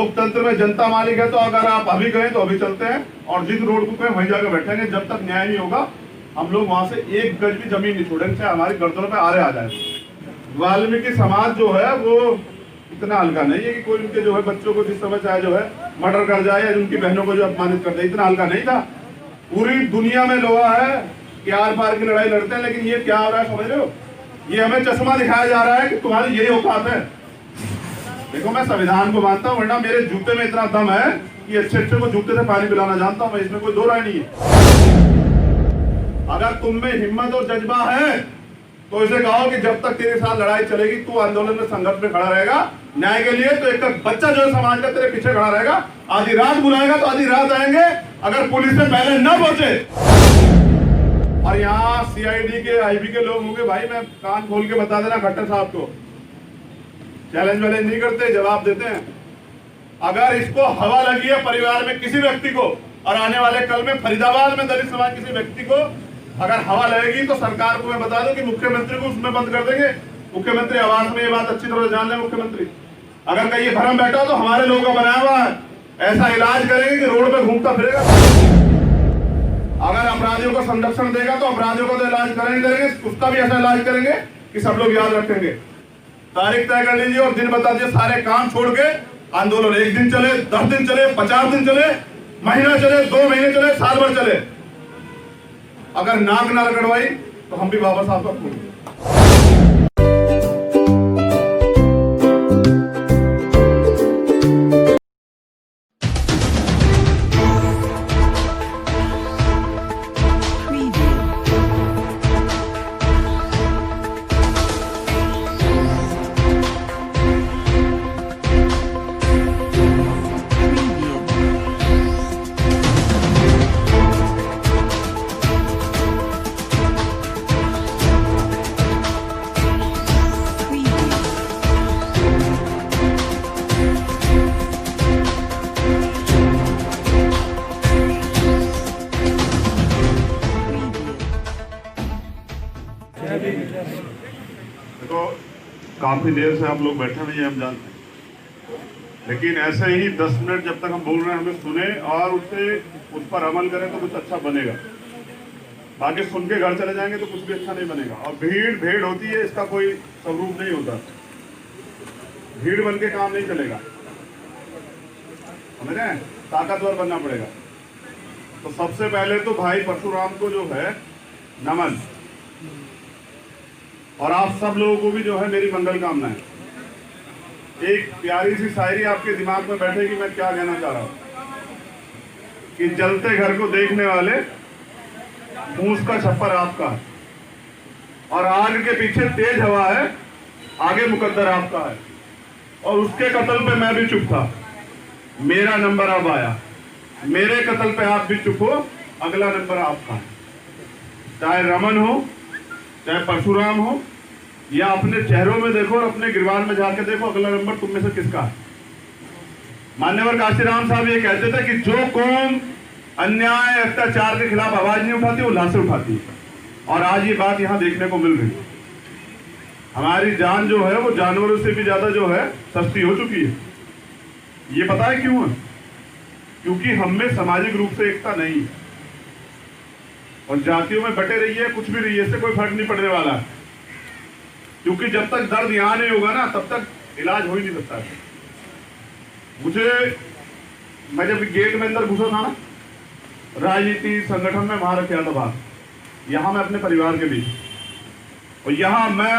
लोकतंत्र में जनता मालिक है, तो अगर आप अभी कहें तो अभी चलते हैं और जिस रोड को कहें वहीं जाकर बैठेंगे। जब तक न्याय नहीं होगा हम लोग वहां से एक गज भी जमीन नहीं छोड़ेंगे, चाहे हमारी गर्दनों पे आरे आ जाए। वाल्मीकि समाज जो है वो इतना हल्का नहीं है कि कोई उनके जो है बच्चों को जिस समय चाहे जो है मर्डर कर जाए या उनकी बहनों को जो अपमानित कर दे, इतना हल्का नहीं था। पूरी दुनिया में लोहा है कि आर पार की लड़ाई लड़ते हैं, लेकिन ये क्या हो रहा है समझ रहे हो? ये हमें चश्मा दिखाया जा रहा है कि तुम्हारी यही औकात है। देखो मैं संविधान को मानता हूँ, वरना मेरे जूते में इतना दम है कि अच्छे अच्छे को जूते से पानी पिलाना जानता हूँ मैं, इसमें कोई दो राय नहीं है। अगर तुम में हिम्मत और जज्बा है तो इसे कहो कि जब तक तेरे साथ लड़ाई चलेगी तू आंदोलन में संघर्ष में खड़ा रहेगा न्याय के लिए, तो एक बच्चा जो है समाज का तेरे पीछे खड़ा रहेगा। आधी रात बुलाएगा तो आधी रात आएंगे, अगर पुलिस से पहले न पहुंचे। और यहाँ सीआईडी के आईबी के लोग होंगे, भाई मैं कान खोल के बता देना खट्टर साहब को, चैलेंज वैलेंज नहीं करते, जवाब देते हैं। अगर इसको हवा लगी है परिवार में किसी व्यक्ति को, और आने वाले कल में फरीदाबाद में दलित समाज किसी व्यक्ति को अगर हवा लगेगी, तो सरकार को मैं बता दूं कि मुख्यमंत्री को उसमें बंद कर देंगे। मुख्यमंत्री आवास में ये बात अच्छी तरह जान ले मुख्यमंत्री, अगर कहीं ये भरम बैठा हो तो हमारे लोगों का बनाया हुआ है, ऐसा इलाज करेंगे कि रोड पे घूमता फिरेगा। अगर अपराधियों को संरक्षण देगा तो अपराधियों का तो इलाज करेंगे, उसका भी ऐसा इलाज करेंगे कि सब लोग याद रखेंगे। तारीख तय कर लीजिए और दिन बता दीजिए, सारे काम छोड़ के आंदोलन 1 दिन चले, 10 दिन चले, 50 दिन चले, महीना चले, 2 महीने चले, साल भर चले, अगर नाक ना रगड़वाई तो हम भी वापस आपका खोलेंगे। देखो काफी देर से आप लोग बैठे हुए हैं, हम जानते हैं, लेकिन ऐसे ही 10 मिनट जब तक हम बोल रहे हैं हमें सुने और उस पर अमल करें तो कुछ अच्छा बनेगा। बाकी सुन के घर चले जाएंगे तो कुछ भी अच्छा नहीं बनेगा। और भीड़ होती है, इसका कोई स्वरूप नहीं होता, भीड़ बन के काम नहीं चलेगा, समझ रहे हैं? ताकतवर बनना पड़ेगा। तो सबसे पहले तो भाई परशुराम को जो है नमन, और आप सब लोगों को भी जो है मेरी मंगल कामनाएं। एक प्यारी सी शायरी आपके दिमाग में बैठेगी, मैं क्या कहना चाह रहा हूं कि जलते घर को देखने वाले फूस का छप्पर आपका है, और आग के पीछे तेज हवा है, आगे मुकद्दर आपका है, और उसके कत्ल पे मैं भी चुप था, मेरा नंबर अब आया, मेरे कत्ल पे आप भी चुप हो, अगला नंबर आपका है। चाहे रमन हो, चाहे परशुराम हो, या अपने चेहरों में देखो और अपने गिरबान में जाके देखो, अगला नंबर तुम में से किसका है। मान्यवर काशीराम साहब ये कहते थे कि जो कौम अन्याय अत्याचार के खिलाफ आवाज नहीं उठाती वो लाशें उठाती है, और आज ये बात यहाँ देखने को मिल रही है। हमारी जान जो है वो जानवरों से भी ज्यादा जो है सस्ती हो चुकी है। ये पता है क्यों है? क्योंकि हम में सामाजिक रूप से एकता नहीं है, और जातियों में बटे रही है, कुछ भी रही है, इससे कोई फर्क नहीं पड़ने वाला है। क्योंकि जब तक दर्द यहां नहीं होगा ना, तब तक इलाज हो ही नहीं सकता है। मैं जब गेट में अंदर घुसा था ना, राजनीति संगठन में वहां रखा था बात, यहां मैं अपने परिवार के बीच, और यहां मैं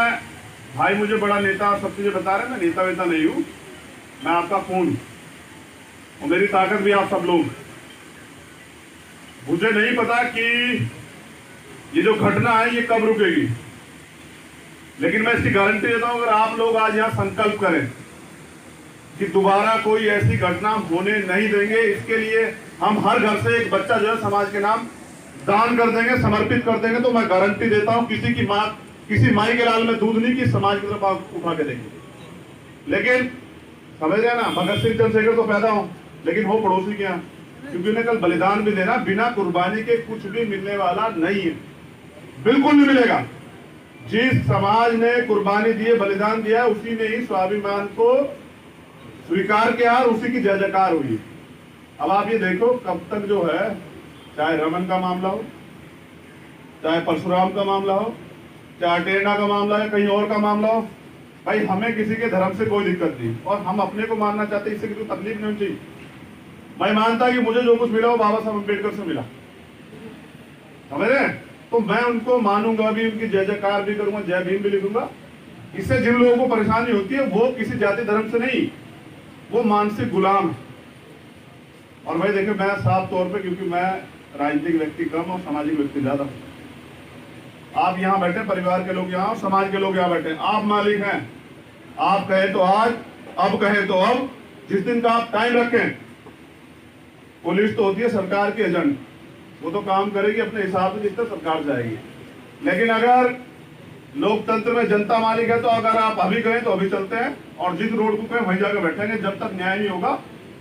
भाई मुझे बड़ा नेता सब चीजें बता रहे, मैं नेता वेता नहीं हूं, मैं आपका खून और मेरी ताकत भी आप सब लोग। मुझे नहीं पता कि ये जो घटना है ये कब रुकेगी, लेकिन मैं इसकी गारंटी देता हूं, अगर आप लोग आज यहां संकल्प करें कि दोबारा कोई ऐसी घटना होने नहीं देंगे, इसके लिए हम हर घर से एक बच्चा जो है समाज के नाम दान कर देंगे, समर्पित कर देंगे, तो मैं गारंटी देता हूं किसी माई के लाल में दूध नहीं कि समाज की तरफ उठा के देंगे। लेकिन समझ रहे ना, भगत सिंह चंद्रशेखर तो पैदा हो, लेकिन हो पड़ोसी के यहाँ, क्योंकि उन्हें कल बलिदान भी देना, बिना कुर्बानी के कुछ भी मिलने वाला नहीं है, बिल्कुल नहीं मिलेगा। जिस समाज ने कुर्बानी दी है, बलिदान दिया है, उसी ने ही स्वाभिमान को स्वीकार किया और उसी की जय जयकार हुई। अब आप ये देखो कब तक जो है, चाहे रमन का मामला हो, चाहे परशुराम का मामला हो, चाहे टेरना का मामला है, कहीं और का मामला हो, भाई हमें किसी के धर्म से कोई दिक्कत नहीं और हम अपने को मानना चाहते, इससे कोई तकलीफ नहीं होनी चाहिए। मैं मानता कि मुझे जो कुछ मिला वो बाबा साहब अम्बेडकर से मिला, समझ रहे हैं? तो मैं उनको मानूंगा भी, उनकी जय जयकार भी करूंगा, जय भीम भी लिखूंगा। इससे जिन लोगों को परेशानी होती है वो किसी जाति धर्म से नहीं, वो मानसिक गुलाम है। और भाई देखिए, मैं साफ तौर पे, क्योंकि मैं राजनीतिक व्यक्ति कम और सामाजिक व्यक्ति ज्यादा, आप यहाँ बैठे, परिवार के लोग यहाँ और समाज के लोग यहाँ बैठे, आप मालिक हैं। आप कहे तो आज, अब कहे तो अब, जिस दिन का आप टाइम रखें। पुलिस तो होती है सरकार के एजेंट, वो तो काम करेगी अपने हिसाब से जितना सरकार जाएगी। लेकिन अगर लोकतंत्र में जनता मालिक है तो अगर आप अभी कहें तो अभी चलते हैं और जिस रोड को कहें वहीं जाकर बैठेंगे। जब तक न्याय नहीं होगा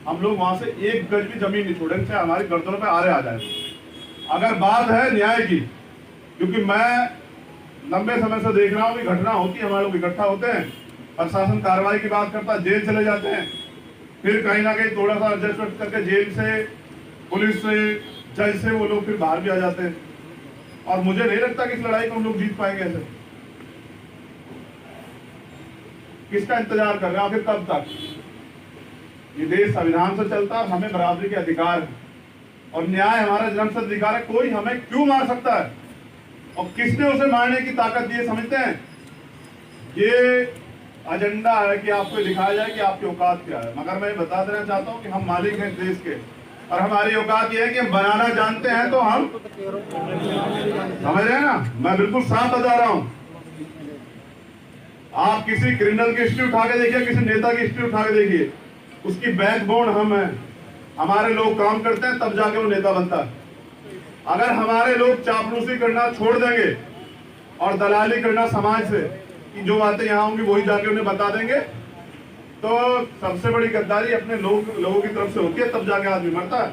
हम लोग वहां से एक गज भी जमीन नहीं छोड़ेंगे, चाहे हमारी गर्दनों पे आरे आ जाए। अगर बात है न्याय की, क्योंकि मैं लंबे समय से देख रहा हूँ कि घटना होती है, हमारे लोग इकट्ठा होते हैं, प्रशासन कार्रवाई की बात करता है, जेल चले जाते हैं, फिर कहीं ना कहीं थोड़ा सा एडजस्टमेंट करके जेल से, पुलिस से, जज से वो लोग फिर बाहर भी आ जाते हैं। और मुझे नहीं लगता कि इस लड़ाई को हम लोग जीत पाएंगे। ऐसे किसका इंतजार कर रहे हैं आखिर, कब तक? ये देश संविधान से चलता है, हमें बराबरी के अधिकार है और न्याय हमारा जन्मसिद्ध अधिकार है। कोई हमें क्यों मार सकता है और किसने उसे मारने की ताकत दी है, समझते हैं? ये एजेंडा है कि आपको दिखाया जाए कि आपकी औकात क्या है। मगर मैं बता देना चाहता हूं कि हम मालिक हैं देश के और हमारी औकात ये है कि हम बनाना जानते हैं। तो हम समझ रहे हैं ना, मैं बिल्कुल साफ बता रहा हूं। आप किसी क्रिमिनल की हिस्ट्री उठा के देखिए, किसी नेता की हिस्ट्री उठा के देखिए, उसकी बैकबोन हम हैं। हमारे लोग काम करते हैं तब जाके वो नेता बनता है। अगर हमारे लोग चापलूसी करना छोड़ देंगे और दलाली करना समाज से, कि जो बातें यहाँ होंगी वही जाके उन्हें बता देंगे, तो सबसे बड़ी गद्दारी अपने लोगों की तरफ से होती है, तब जाके आदमी मरता है।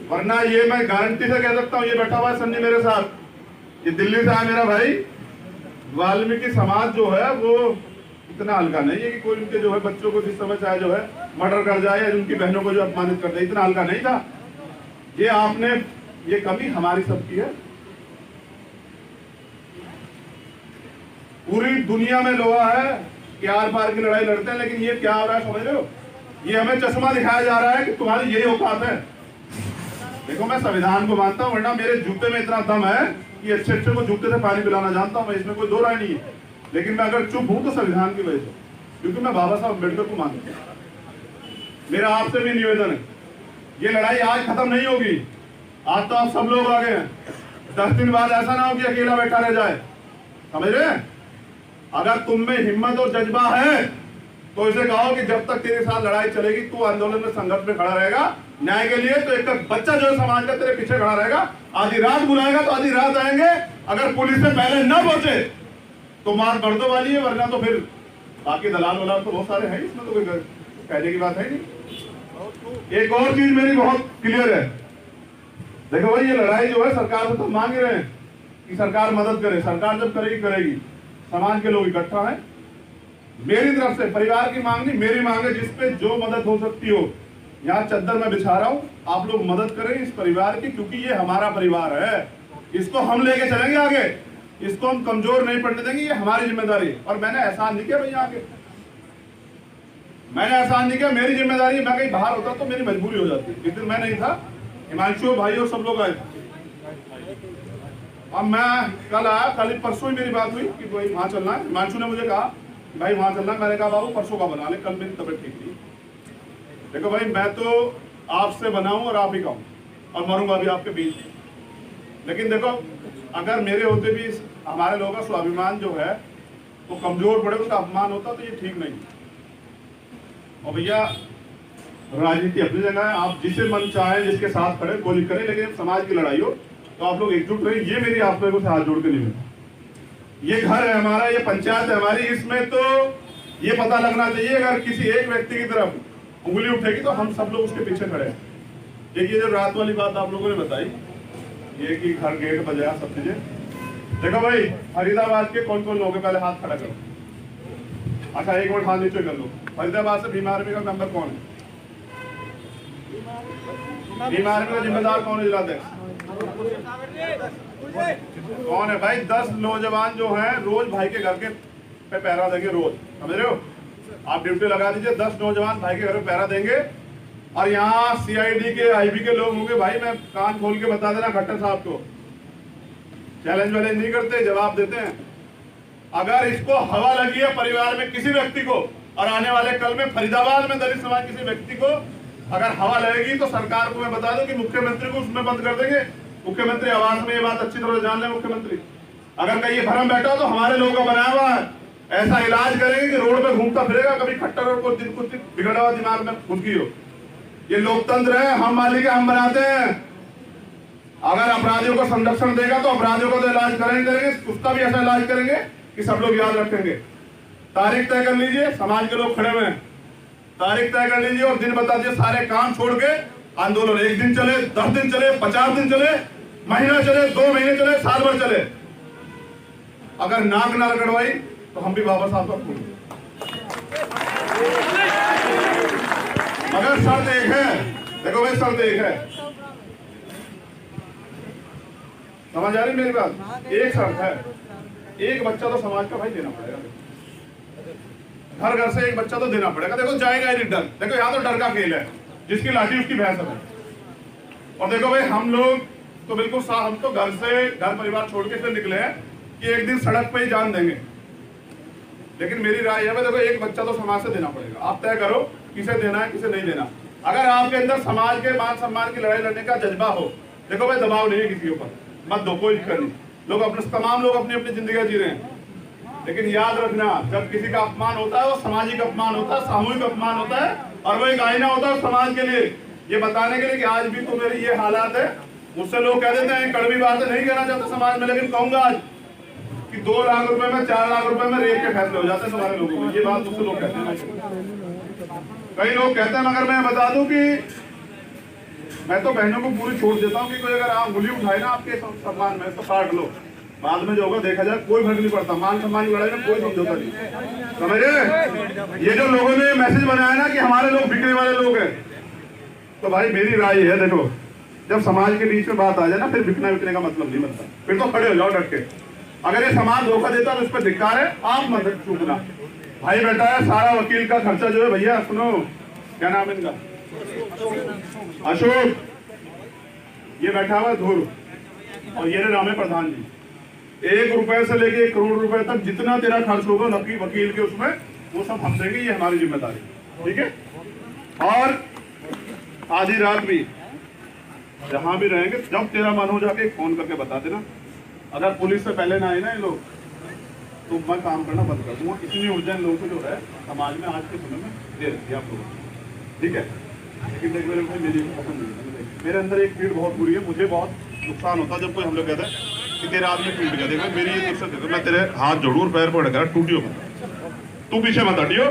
वरना ये मैं गारंटी से कह सकता हूँ, ये बैठा हुआ है संजय मेरे साथ, ये दिल्ली से आया मेरा भाई, वाल्मीकि समाज जो है वो इतना हल्का नहीं है कि कोई उनके जो है बच्चों को जिस समय चाहे जो है मर्डर कर जाए या उनकी बहनों को जो अपमानित कर दे, इतना हल्का नहीं था। ये आपने, ये कमी हमारी सबकी है। पूरी दुनिया में लोहा है कि आर पार की लड़ाई लड़ते हैं, लेकिन ये क्या हो रहा है समझ रहे हो? ये हमें चश्मा दिखाया जा रहा है कि तुम्हारी यही औकात है। देखो, मैं संविधान को मानता हूं, वरना मेरे जूते में इतना दम है कि अच्छे अच्छे को जूते से पानी पिलाना जानता हूं मैं, इसमें कोई दो राय नहीं है। लेकिन मैं अगर चुप हूं तो संविधान की वजह से, क्योंकि मैं बाबा साहब अम्बेडकर को मानता हूं। मेरा आपसे भी निवेदन है, ये लड़ाई आज खत्म नहीं होगी। आज तो आप सब लोग आ गए हैं, 10 दिन बाद ऐसा ना हो कि अकेला बैठा रह जाए, समझ रहे हैं? अगर तुम में हिम्मत और जज्बा है तो इसे कहो कि जब तक तेरे साथ लड़ाई चलेगी, तू आंदोलन में, संघर्ष में खड़ा रहेगा न्याय के लिए, तो एक बच्चा जो है समाज का तेरे पीछे खड़ा रहेगा। आधी रात बुलाएगा तो आधी रात आएंगे। अगर पुलिस से पहले न पहुंचे तो मार मर्दों वाली है, वरना तो फिर बाकी दलाल वलाल तो बहुत सारे हैं, इसमें तो कोई कहने की बात है नहीं। एक और चीज मेरी बहुत क्लियर है, देखो भाई, ये लड़ाई जो है सरकार से तो मांग रहे हैं कि सरकार मदद करे। सरकार जब करेगी करेगी, समाज के लोग इकट्ठा हैं। मेरी तरफ से परिवार की मांग नहीं, मेरी मांग है, जिसपे जो मदद हो सकती हो, यहाँ चद्दर में बिछा रहा हूँ, आप लोग मदद करें इस परिवार की, क्योंकि ये हमारा परिवार है। इसको हम लेके चलेंगे आगे, इसको हम कमजोर नहीं पड़ने देंगे, ये हमारी जिम्मेदारी है। और मैंने एहसान नहीं किया भाई, आगे मैंने एहसान नहीं किया, मेरी जिम्मेदारी है। मैं कहीं बाहर होता तो मेरी मजबूरी हो जाती। इस दिन मैं नहीं था, हिमांशु भाई और सब लोग आए थे। अब मैं कल आया, कल परसों ही मेरी बात हुई कि भाई वहां चलना है। हिमांशु ने मुझे कहा भाई वहां चलना है। मैंने कहा बाबू परसों का बना ले, कल मेरी तबीयत ठीक नहीं। देखो भाई, मैं तो आपसे बनाऊं और आप ही खाऊं और मरूंगा भी आपके बीच। लेकिन देखो, अगर मेरे होते भी हमारे लोगों का स्वाभिमान जो है वो कमजोर पड़े, उसका अपमान होता, तो ये ठीक नहीं। और भैया, राजनीति अपनी जगह है, आप जिसे मन चाहे जिसके साथ खड़े गोली करें, लेकिन समाज की लड़ाई हो तो आप लोग एकजुट रहिए। ये मेरी आप लोगों से हाथ जोड़ के निवेदन। ये घर है हमारा, ये पंचायत है हमारी, इसमें तो ये पता लगना चाहिए, अगर किसी एक व्यक्ति की तरफ उंगली उठेगी तो हम सब लोग उसके पीछे खड़े हैं। एक ये जो रात वाली बात आप लोगों ने बताई, ये कि घर गेट बजाया, सब चीजें, देखो भाई, फरीदाबाद के कौन कौन लोग हैं, पहले हाथ खड़ा करो। अच्छा एक मिनट हाथ नीचे कर लो। फरीदाबाद से भीमा आर्मी का मेंबर कौन है? भीमा आर्मी का जिम्मेदार कौन है? जिलाध्यक्ष कौन है भाई? 10 नौजवान जो हैं रोज भाई के घर के पे पहरा देंगे, रोज, समझ रहे हो? आप ड्यूटी लगा दीजिए, 10 नौजवान भाई के घर पे पहरा देंगे। और यहाँ सीआईडी के आईबी के लोग होंगे, भाई मैं कान खोल के बता देना खट्टर साहब को, चैलेंज वैलेंज नहीं करते, जवाब देते हैं। अगर इसको हवा लगी है परिवार में किसी व्यक्ति को, और आने वाले कल में फरीदाबाद में दलित समाज किसी व्यक्ति को अगर हवा लगेगी, तो सरकार को मैं बता दूं कि मुख्यमंत्री को उसमें बंद कर देंगे। मुख्यमंत्री आवास में ये बात अच्छी तरह जान ले मुख्यमंत्री। अगर कहीं ये भरम बैठा तो हमारे लोगों का बनाया हुआ है, ऐसा इलाज करेंगे कि रोड पे घूमता फिरेगा, कभी खट्टर और कुछ बिगड़ा हुआ दिमाग में घुसकी हो। ये लोकतंत्र है, हम मालिक है, हम बनाते हैं। अगर अपराधियों को संरक्षण देगा तो अपराधियों को तो इलाज करेंगे, उसका भी ऐसा इलाज करेंगे कि सब लोग याद रखेंगे। तारीख तय कर लीजिए, समाज के लोग खड़े हुए हैं, तारीख तय कर लीजिए और दिन बता दीजिए। सारे काम छोड़ के आंदोलन 1 दिन चले, 10 दिन चले, 50 दिन चले, महीना चले, 2 महीने चले, साल भर चले। अगर नाक ना रगड़वाई तो हम भी वापस आपका पूछेंगे। अगर शर्त एक है, देखो भाई शर्त एक है, समझ आ रही मेरी बात? एक शर्त है, एक बच्चा तो समाज का भाई देना पड़ेगा, हर घर से एक बच्चा तो देना पड़ेगा। देखो जाएगा ही नहीं डर, देखो यहाँ तो डर का खेल है, जिसकी लाठी उसकी भैंस है। और देखो भाई हम लोग तो बिल्कुल साफ, हम तो घर से घर परिवार छोड़ के इसलिए निकले हैं कि एक दिन सड़क पे ही जान देंगे। लेकिन मेरी राय है, देखो एक बच्चा तो समाज से देना पड़ेगा। आप तय करो किसे देना है किसे नहीं देना। अगर आपके अंदर समाज के मान सम्मान की लड़ाई लड़ने का जज्बा हो, देखो भाई दबाव नहीं है किसी ऊपर, मत दो, कोई दिक्कत नहीं। लोग अपने तमाम लोग अपनी अपनी जिंदगी जी रहे हैं, लेकिन याद रखना जब किसी का अपमान होता है वो सामाजिक अपमान होता है, सामूहिक अपमान होता है, और वो एक आईना होता है समाज के लिए, ये बताने के लिए कि आज भी तो मेरी ये हालात है। मुझसे लोग कह देते हैं कड़वी बातें नहीं कहना चाहते समाज में, लेकिन कहूंगा आज कि 2 लाख रुपए में 4 लाख रुपए में रेप के फैसले हो जाते हैं तुम्हारे लोगों में। ये बात मुझसे लोग कहते हैं, कई लोग कहते हैं, मगर मैं बता दूं कि मैं तो बहनों को पूरी छोड़ देता हूँ कि कोई अगर आप उंगली उठाए ना आपके सम्मान में तो काट लो, बाद में जो होगा देखा जाए, कोई फर्क नहीं पड़ता। मान सम्मान की लड़ाई में कोई समझौता नहीं, समझे? ये जो लोगों ने मैसेज बनाया ना कि हमारे लोग बिकने वाले लोग हैं, तो भाई मेरी राय है, देखो जब समाज के बीच में बात आ जाए ना, फिर बिकना बिकने का मतलब नहीं बनता, फिर तो खड़े हो जाओ डट के। अगर ये समाज धोखा देता तो इस पर धिक्कार है, आप मत चूकना। भाई बेटा है, सारा वकील का खर्चा जो है, भैया सुनो, क्या नाम है इनका, अशोक, ये बैठा हुआ धुर, और ये नाम है प्रधान जी। 1 रुपए से लेके 1 करोड़ रुपए तक जितना तेरा खर्च होगा वकील के उसमें, वो सब हम देंगे, ये हमारी जिम्मेदारी, ठीक है? और आधी रात भी जहां भी रहेंगे, जब तेरा मन हो जाके फोन करके बता देना। अगर पुलिस से पहले ना आए ना ये लोग, तो मैं काम करना बंद कर दूंगा। इतनी ऊर्जा लोगों को जो है समाज में आज के समय में दे रखी है आप लोगों, ठीक है? लेकिन देख मेरे मेरी पसंद नहीं, मेरे अंदर एक पीड़ बहुत बुरी है, मुझे बहुत नुकसान होता है जब कोई हम लोग कहते हैं कि तेरा आदमी टूट गया। देखो मेरी ये दुर्शा, मैं तेरे हाथ जोड़ू और पैर पड़ गया, टूटियो मत, तू पीछे मत हटियो,